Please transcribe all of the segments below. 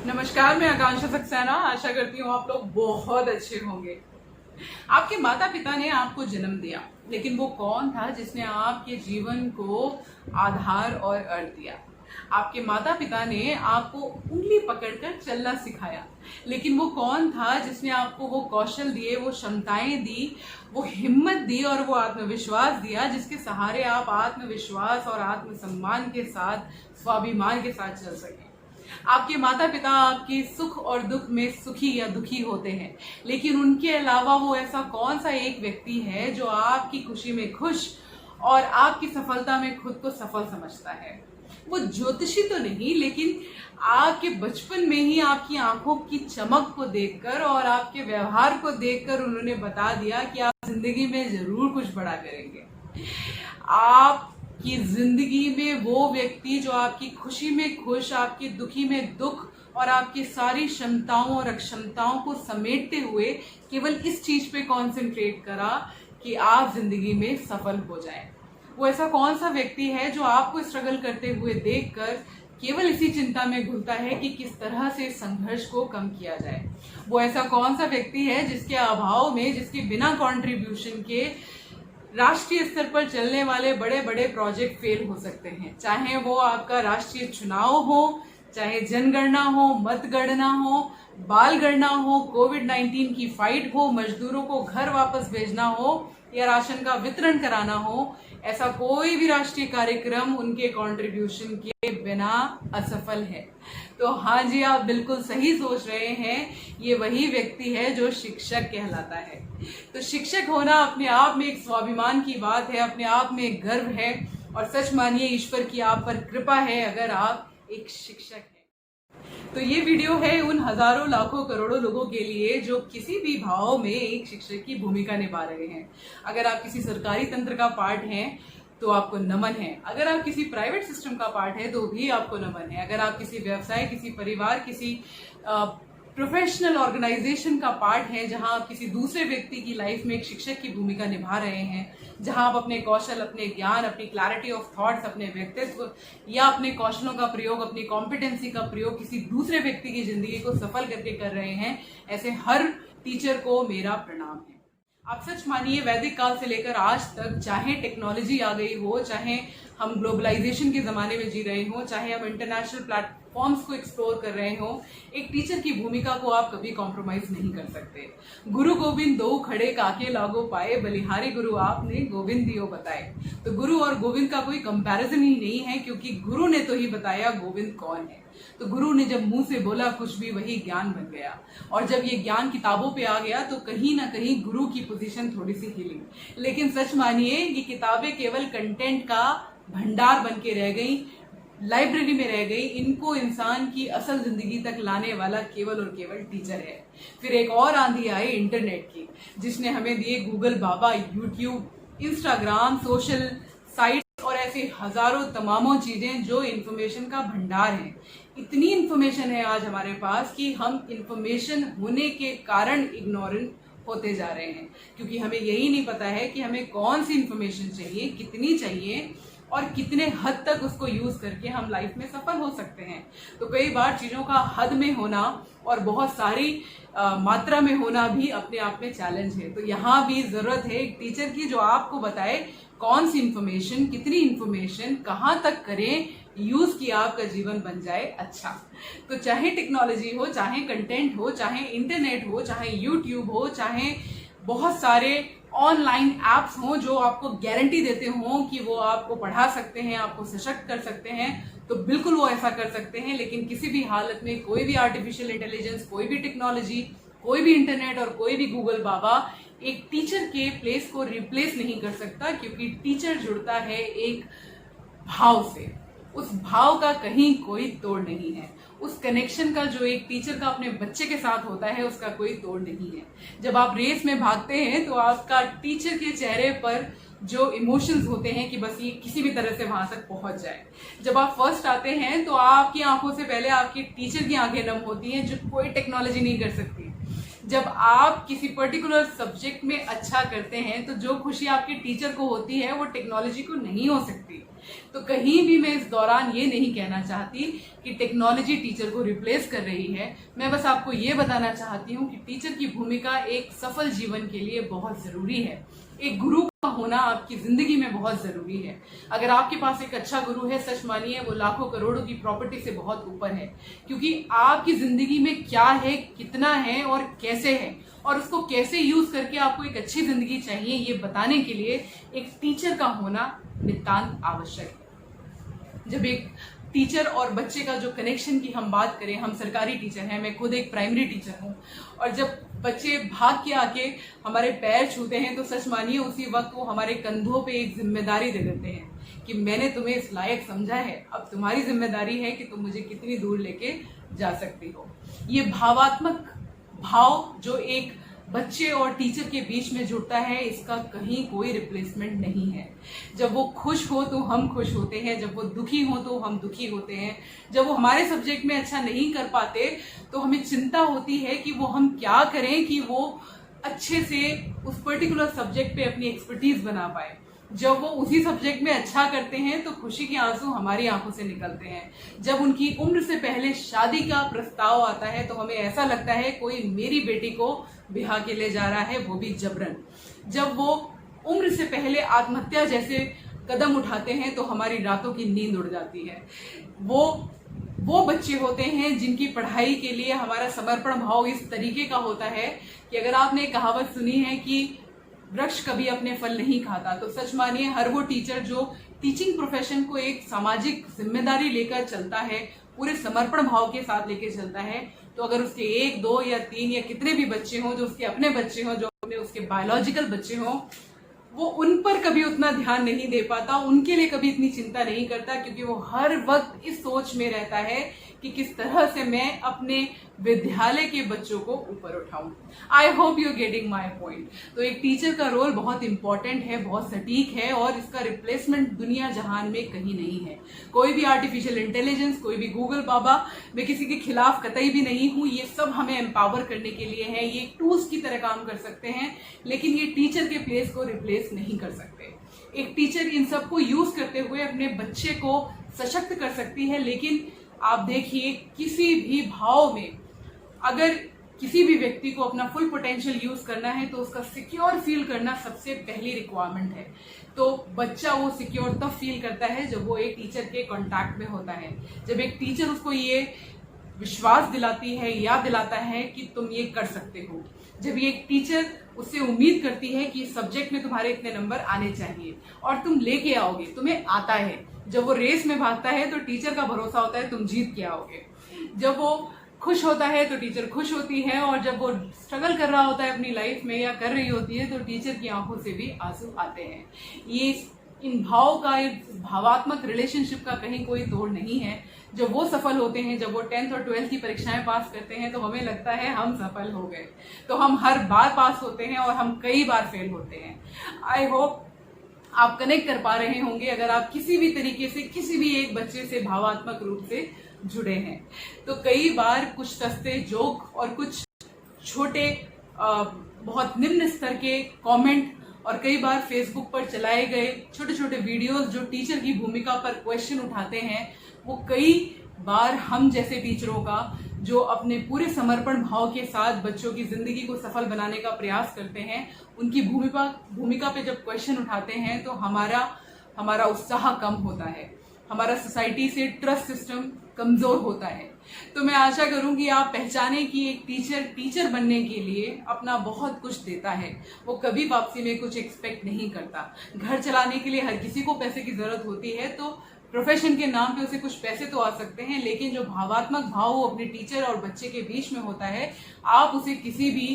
नमस्कार, मैं आकांक्षा सक्सेना। आशा करती हूँ आप लोग बहुत अच्छे होंगे। आपके माता पिता ने आपको जन्म दिया, लेकिन वो कौन था जिसने आपके जीवन को आधार और अर्थ दिया? आपके माता पिता ने आपको उंगली पकड़कर चलना सिखाया, लेकिन वो कौन था जिसने आपको वो कौशल दिए, वो क्षमताएं दी, वो हिम्मत दी और वो आत्मविश्वास दिया जिसके सहारे आप आत्मविश्वास और आत्मसम्मान के साथ, स्वाभिमान के साथ चल सके। आपके माता पिता आपके सुख और दुख में सुखी या दुखी होते हैं, लेकिन उनके अलावा वो ऐसा कौन सा एक व्यक्ति है जो आपकी खुशी में खुश और आपकी सफलता में खुद को सफल समझता है? वो ज्योतिषी तो नहीं, लेकिन आपके बचपन में ही आपकी आंखों की चमक को देखकर और आपके व्यवहार को देखकर उन्होंने बता दिया कि आप जिंदगी में जरूर कुछ बड़ा करेंगे। आप कि जिंदगी में वो व्यक्ति जो आपकी खुशी में खुश, आपकी दुखी में दुख और आपकी सारी क्षमताओं और अक्षमताओं को समेटते हुए केवल इस चीज पे कंसंट्रेट करा कि आप जिंदगी में सफल हो जाएं। वो ऐसा कौन सा व्यक्ति है जो आपको स्ट्रगल करते हुए देखकर केवल इसी चिंता में घुलता है कि किस तरह से संघर्ष को कम किया जाए? वो ऐसा कौन सा व्यक्ति है जिसके अभाव में, जिसके बिना कंट्रीब्यूशन के राष्ट्रीय स्तर पर चलने वाले बड़े बड़े प्रोजेक्ट फेल हो सकते हैं? चाहे वो आपका राष्ट्रीय चुनाव हो, चाहे जनगणना हो, मतगणना हो, बाल गणना हो, कोविड-19 की फाइट हो, मजदूरों को घर वापस भेजना हो या राशन का वितरण कराना हो, ऐसा कोई भी राष्ट्रीय कार्यक्रम उनके कंट्रीब्यूशन के बिना असफल है। तो हाँ जी, आप बिल्कुल सही सोच रहे हैं, ये वही व्यक्ति है जो शिक्षक कहलाता है। तो शिक्षक होना अपने आप में एक स्वाभिमान की बात है, अपने आप में एक गर्व है, और सच मानिए ईश्वर की आप पर कृपा है अगर आप एक शिक्षक हैं। तो ये वीडियो है उन हजारों लाखों करोड़ों लोगों के लिए जो किसी भी भाव में एक शिक्षक की भूमिका निभा रहे हैं। अगर आप किसी सरकारी तंत्र का पार्ट हैं तो आपको नमन है, अगर आप किसी प्राइवेट सिस्टम का पार्ट है तो भी आपको नमन है, अगर आप किसी व्यवसाय, किसी परिवार, किसी प्रोफेशनल ऑर्गेनाइजेशन का पार्ट है जहां आप किसी दूसरे व्यक्ति की लाइफ में एक शिक्षक की भूमिका निभा रहे हैं, जहां आप अपने कौशल, अपने ज्ञान, अपनी क्लैरिटी ऑफ थॉट्स, अपने व्यक्तित्व या अपने कौशलों का प्रयोग, अपनी कॉम्पिटेंसी का प्रयोग किसी दूसरे व्यक्ति की जिंदगी को सफल करके कर रहे हैं, ऐसे हर टीचर को मेरा प्रणाम है। आप सच मानिए, वैदिक काल से लेकर आज तक, चाहे टेक्नोलॉजी आ गई हो, चाहे हम ग्लोबलाइजेशन के जमाने में जी रहे हो, चाहे हम इंटरनेशनल प्लेटफॉर्म्स को एक्सप्लोर कर रहे हो, एक टीचर की भूमिका को आप कभी कॉम्प्रोमाइज नहीं कर सकते। गुरु गोविंद दो खड़े काके लागो पाए, बलिहारी गुरु आपने गोविंद दियो बताए। तो गुरु और गोविंद का कोई कंपैरिजन ही नहीं है, क्योंकि गुरु ने तो ही बताया गोविंद कौन है। तो गुरु ने जब मुंह से बोला कुछ भी, वही ज्ञान बन गया, और जब ये ज्ञान किताबों पे आ गया तो कहीं ना कहीं गुरु की पोजीशन थोड़ी सी हिली। लेकिन सच मानिए, ये किताबें केवल कंटेंट का भंडार बन के रह गई, लाइब्रेरी में रह गई। इनको इंसान की असल जिंदगी तक लाने वाला केवल और केवल टीचर है। फिर एक और आंधी आई इंटरनेट की, जिसने हमें दिए गूगल बाबा, यूट्यूब, इंस्टाग्राम, सोशल साइट और ऐसे हजारों तमामों चीजें जो इन्फॉर्मेशन का भंडार है। इतनी इन्फॉर्मेशन है आज हमारे पास कि हम इन्फॉर्मेशन होने के कारण इग्नोरेंट होते जा रहे हैं, क्योंकि हमें यही नहीं पता है कि हमें कौन सी इन्फॉर्मेशन चाहिए, कितनी चाहिए और कितने हद तक उसको यूज करके हम लाइफ में सफल हो सकते हैं। तो कई बार चीजों का हद में होना और बहुत सारी मात्रा में होना भी अपने आप में चैलेंज है। तो यहाँ भी जरूरत है एक टीचर की जो आपको बताए कौन सी इंफॉर्मेशन, कितनी इंफॉर्मेशन, कहाँ तक करें यूज की आपका जीवन बन जाए अच्छा। तो चाहे टेक्नोलॉजी हो, चाहे कंटेंट हो, चाहे इंटरनेट हो, चाहे यूट्यूब हो, चाहे बहुत सारे ऑनलाइन एप्स हों जो आपको गारंटी देते हों कि वो आपको पढ़ा सकते हैं, आपको सशक्त कर सकते हैं, तो बिल्कुल वो ऐसा कर सकते हैं। लेकिन किसी भी हालत में कोई भी आर्टिफिशियल इंटेलिजेंस, कोई भी टेक्नोलॉजी, कोई भी इंटरनेट और कोई भी गूगल बाबा एक टीचर के प्लेस को रिप्लेस नहीं कर सकता, क्योंकि टीचर जुड़ता है एक भाव से। उस भाव का कहीं कोई तोड़ नहीं है। उस कनेक्शन का जो एक टीचर का अपने बच्चे के साथ होता है, उसका कोई तोड़ नहीं है। जब आप रेस में भागते हैं तो आपका टीचर के चेहरे पर जो इमोशंस होते हैं कि बस ये किसी भी तरह से वहां तक पहुंच जाए। जब आप फर्स्ट आते हैं तो आपकी आंखों से पहले आपकी टीचर की आंखें नम होती हैं, जो कोई टेक्नोलॉजी नहीं कर सकती। जब आप किसी पर्टिकुलर सब्जेक्ट में अच्छा करते हैं तो जो खुशी आपके टीचर को होती है वो टेक्नोलॉजी को नहीं हो सकती। तो कहीं भी मैं इस दौरान ये नहीं कहना चाहती कि टेक्नोलॉजी टीचर को रिप्लेस कर रही है। मैं बस आपको ये बताना चाहती हूँ कि टीचर की भूमिका एक सफल जीवन के लिए बहुत जरूरी है। एक गुरु का होना आपकी जिंदगी में बहुत जरूरी है। अगर आपके पास एक अच्छा गुरु है, सच मानिए वो लाखों करोड़ों की प्रॉपर्टी से बहुत ऊपर है, क्योंकि आपकी जिंदगी में क्या है, कितना है और कैसे है, और उसको कैसे यूज करके आपको एक अच्छी जिंदगी चाहिए, ये बताने के लिए एक टीचर का होना नितांत आवश्यक है। जब एक टीचर और बच्चे का जो कनेक्शन की हम बात करें, हम सरकारी टीचर हैं, मैं खुद एक प्राइमरी टीचर हूँ, और जब बच्चे भाग के आके हमारे पैर छूते हैं तो सच मानिए उसी वक्त वो हमारे कंधों पे एक जिम्मेदारी दे देते हैं कि मैंने तुम्हें इस लायक समझा है, अब तुम्हारी जिम्मेदारी है कि तुम मुझे कितनी दूर लेके जा सकती हो। ये भावात्मक भाव जो एक बच्चे और टीचर के बीच में जुड़ता है, इसका कहीं कोई रिप्लेसमेंट नहीं है। जब वो खुश हो तो हम खुश होते हैं, जब वो दुखी हो तो हम दुखी होते हैं, जब वो हमारे सब्जेक्ट में अच्छा नहीं कर पाते तो हमें चिंता होती है कि वो हम क्या करें कि वो अच्छे से उस पर्टिकुलर सब्जेक्ट पे अपनी एक्सपर्टीज बना पाए। जब वो उसी सब्जेक्ट में अच्छा करते हैं तो खुशी के आंसू हमारी आंखों से निकलते हैं। जब उनकी उम्र से पहले शादी का प्रस्ताव आता है तो हमें ऐसा लगता है कोई मेरी बेटी को ब्याह के ले जा रहा है, वो भी जबरन। जब वो उम्र से पहले आत्महत्या जैसे कदम उठाते हैं तो हमारी रातों की नींद उड़ जाती है। वो बच्चे होते हैं जिनकी पढ़ाई के लिए हमारा समर्पण भाव इस तरीके का होता है कि अगर आपने कहावत सुनी है कि वृक्ष कभी अपने फल नहीं खाता, तो सच मानिए हर वो टीचर जो टीचिंग प्रोफेशन को एक सामाजिक जिम्मेदारी लेकर चलता है, पूरे समर्पण भाव के साथ लेकर चलता है, तो अगर उसके 1, 2 या 3 या कितने भी बच्चे हों, जो उसके अपने बच्चे हों, जो उसके बायोलॉजिकल बच्चे हों, वो उन पर कभी उतना ध्यान नहीं दे पाता, उनके लिए कभी इतनी चिंता नहीं करता, क्योंकि वो हर वक्त इस सोच में रहता है कि किस तरह से मैं अपने विद्यालय के बच्चों को ऊपर उठाऊं। I hope you getting my point. तो एक टीचर का रोल बहुत इंपॉर्टेंट है, बहुत सटीक है, और इसका रिप्लेसमेंट दुनिया जहान में कहीं नहीं है। कोई भी आर्टिफिशियल इंटेलिजेंस, कोई भी गूगल बाबा, मैं किसी के खिलाफ कतई भी नहीं हूं। ये सब हमें एम्पावर करने के लिए है, ये टूल्स की तरह काम कर सकते हैं, लेकिन ये टीचर के प्लेस को रिप्लेस नहीं कर सकते। एक टीचर इन सबको यूज करते हुए अपने बच्चे को सशक्त कर सकती है, लेकिन आप देखिए किसी भी भाव में अगर किसी भी व्यक्ति को अपना फुल पोटेंशियल यूज करना है तो उसका सिक्योर फील करना सबसे पहली रिक्वायरमेंट है। तो बच्चा वो सिक्योर तब फील करता है जब वो एक टीचर के कांटेक्ट में होता है, जब एक टीचर उसको ये विश्वास दिलाती है, याद दिलाता है कि तुम ये कर सकते हो, जब ये एक टीचर उससे उम्मीद करती है कि सब्जेक्ट में तुम्हारे इतने नंबर आने चाहिए और तुम लेके आओगे, तुम्हें आता है। जब वो रेस में भागता है तो टीचर का भरोसा होता है तुम जीत के आओगे। जब वो खुश होता है तो टीचर खुश होती है, और जब वो स्ट्रगल कर रहा होता है अपनी लाइफ में या कर रही होती है तो टीचर की आंखों से भी आंसू आते हैं। ये इन भाव का, इस भावात्मक रिलेशनशिप का कहीं कोई तोड़ नहीं है। जब वो सफल होते हैं, जब वो 10th और 12th की परीक्षाएं पास करते हैं तो हमें लगता है हम सफल हो गए। तो हम हर बार पास होते हैं और हम कई बार फेल होते हैं। आई होप आप कनेक्ट कर पा रहे होंगे अगर आप किसी भी तरीके से किसी भी एक बच्चे से भावात्मक रूप से जुड़े हैं। तो कई बार कुछ सस्ते जोक और कुछ छोटे बहुत निम्न स्तर के कमेंट और कई बार फेसबुक पर चलाए गए छोटे छोटे वीडियोस जो टीचर की भूमिका पर क्वेश्चन उठाते हैं, वो कई बार हम जैसे टीचरों का जो अपने पूरे समर्पण भाव के साथ बच्चों की जिंदगी को सफल बनाने का प्रयास करते हैं, उनकी भूमिका पे जब क्वेश्चन उठाते हैं तो हमारा उत्साह कम होता है, हमारा सोसाइटी से ट्रस्ट सिस्टम कमजोर होता है। तो मैं आशा करूंगी आप पहचाने कि एक टीचर बनने के लिए अपना बहुत कुछ देता है, वो कभी वापसी में कुछ एक्सपेक्ट नहीं करता। घर चलाने के लिए हर किसी को पैसे की जरूरत होती है, तो प्रोफेशन के नाम पे उसे कुछ पैसे तो आ सकते हैं, लेकिन जो भावात्मक भाव वो अपने टीचर और बच्चे के बीच में होता है, आप उसे किसी भी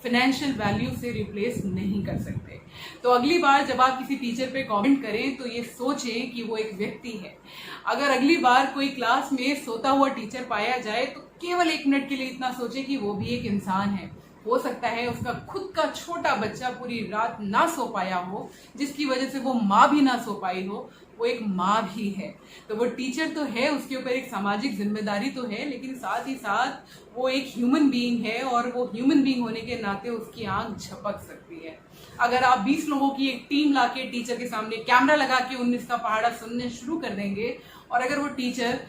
फाइनेंशियल वैल्यू से रिप्लेस नहीं कर सकते। तो अगली बार जब आप किसी टीचर पे कमेंट करें तो ये सोचें कि वो एक व्यक्ति है। अगर अगली बार कोई क्लास में सोता हुआ टीचर पाया जाए तो केवल 1 मिनट के लिए इतना सोचें कि वो भी एक इंसान है। हो सकता है उसका खुद का छोटा बच्चा पूरी रात ना सो पाया हो, जिसकी वजह से वो माँ भी ना सो पाई हो, वो एक माँ भी है। तो वो टीचर तो है, उसके ऊपर एक सामाजिक जिम्मेदारी तो है, लेकिन साथ ही साथ वो एक ह्यूमन बीइंग है, और वो ह्यूमन बीइंग होने के नाते उसकी आंख झपक सकती है। अगर आप 20 लोगों की एक टीम लाके टीचर के सामने कैमरा लगा के 19 का पहाड़ा सुनने शुरू कर देंगे और अगर वो टीचर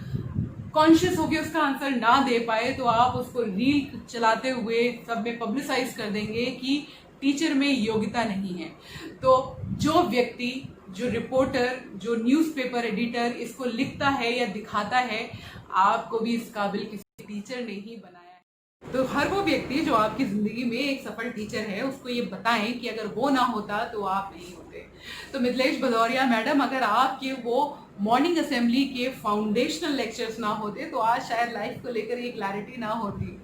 कॉन्शियस होके उसका आंसर ना दे पाए तो आप उसको रील चलाते हुए सब में पब्लिसाइज कर देंगे कि टीचर में योग्यता नहीं है। तो जो व्यक्ति, जो रिपोर्टर, जो न्यूज़पेपर एडिटर इसको लिखता है या दिखाता है, आपको भी इस काबिल किसी टीचर ने ही बनाया है। तो हर वो व्यक्ति जो आपकी जिंदगी में एक सफल टीचर है उसको ये बताएं कि अगर वो ना होता तो आप नहीं होते। तो मिथिलेश भदौरिया मैडम, अगर आपके वो मॉर्निंग असेंबली के फाउंडेशनल लेक्चर्स ना होते तो आज शायद लाइफ को लेकर ये क्लैरिटी ना होती।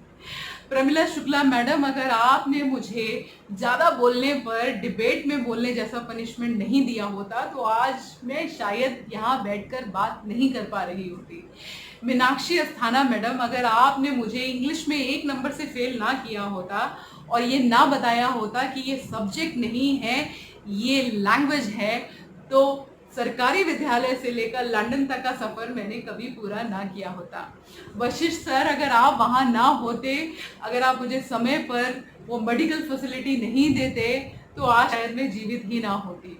प्रमिला शुक्ला मैडम, अगर आपने मुझे ज़्यादा बोलने पर डिबेट में बोलने जैसा पनिशमेंट नहीं दिया होता तो आज मैं शायद यहाँ बैठकर बात नहीं कर पा रही होती। मीनाक्षी अस्थाना मैडम, अगर आपने मुझे इंग्लिश में 1 नंबर से फेल ना किया होता और ये ना बताया होता कि ये सब्जेक्ट नहीं है, ये लैंग्वेज है, तो सरकारी विद्यालय से लेकर लंदन तक का सफ़र मैंने कभी पूरा ना किया होता। वशिष्ठ सर, अगर आप वहाँ ना होते, अगर आप मुझे समय पर वो मेडिकल फैसिलिटी नहीं देते तो आज शायद मैं जीवित ही ना होती।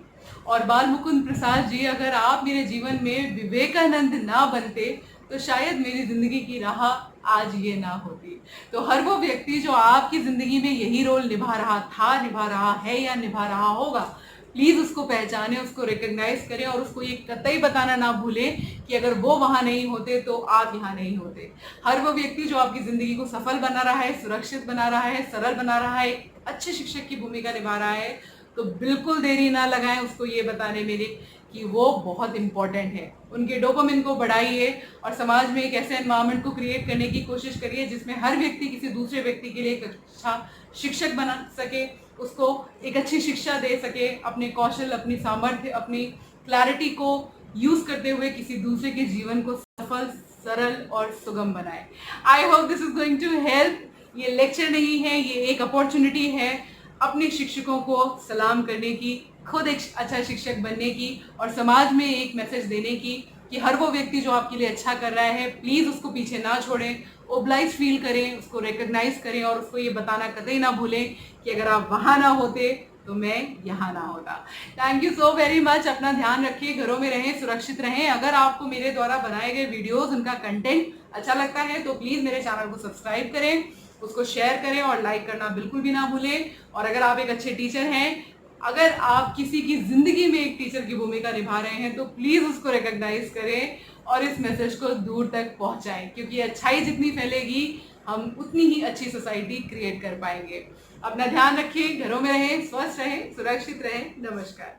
और बाल मुकुंद प्रसाद जी, अगर आप मेरे जीवन में विवेकानंद ना बनते तो शायद मेरी जिंदगी की राह आज ये ना होती। तो हर वो व्यक्ति जो आपकी जिंदगी में यही रोल निभा रहा था, निभा रहा है या निभा रहा होगा, प्लीज उसको पहचाने, उसको रिकॉग्नाइज करें और उसको ये कतई बताना ना भूलें कि अगर वो वहां नहीं होते तो आप यहाँ नहीं होते। हर वो व्यक्ति जो आपकी जिंदगी को सफल बना रहा है, सुरक्षित बना रहा है, सरल बना रहा है, एक अच्छे शिक्षक की भूमिका निभा रहा है, तो बिल्कुल देरी ना लगाएं उसको ये बताने में कि वो बहुत इंपॉर्टेंट है। उनके डोपामिन को बढ़ाइए और समाज में एक ऐसे एनवायरनमेंट को क्रिएट करने की कोशिश करिए जिसमें हर व्यक्ति किसी दूसरे व्यक्ति के लिए एक अच्छा शिक्षक बना सके, उसको एक अच्छी शिक्षा दे सके, अपने कौशल, अपनी सामर्थ्य, अपनी क्लैरिटी को यूज करते हुए किसी दूसरे के जीवन को सफल, सरल और सुगम बनाए। I hope this is going to help. ये लेक्चर नहीं है, ये एक अपॉर्चुनिटी है अपने शिक्षकों को सलाम करने की, खुद एक अच्छा शिक्षक बनने की और समाज में एक मैसेज देने की कि हर वो व्यक्ति जो आपके लिए अच्छा कर रहा है प्लीज उसको पीछे ना छोड़ें, ओब्लाइज फील करें, उसको रिकॉग्नाइज करें और उसको ये बताना कतई ना भूलें कि अगर आप वहां ना होते तो मैं यहाँ ना होता। Thank you so very much. अपना ध्यान रखिए, घरों में रहें, सुरक्षित रहें। अगर आपको मेरे द्वारा बनाए गए वीडियोस, उनका कंटेंट अच्छा लगता है तो प्लीज मेरे चैनल को सब्सक्राइब करें, उसको शेयर करें और लाइक करना बिल्कुल भी ना भूलें। और अगर आप एक अच्छे टीचर हैं, अगर आप किसी की जिंदगी में एक टीचर की भूमिका निभा रहे हैं तो प्लीज उसको रिकॉग्नाइज करें और इस मैसेज को दूर तक पहुंचाएं, क्योंकि अच्छाई जितनी फैलेगी हम उतनी ही अच्छी सोसाइटी क्रिएट कर पाएंगे। अपना ध्यान रखिए, घरों में रहें, स्वस्थ रहें, सुरक्षित रहें। नमस्कार।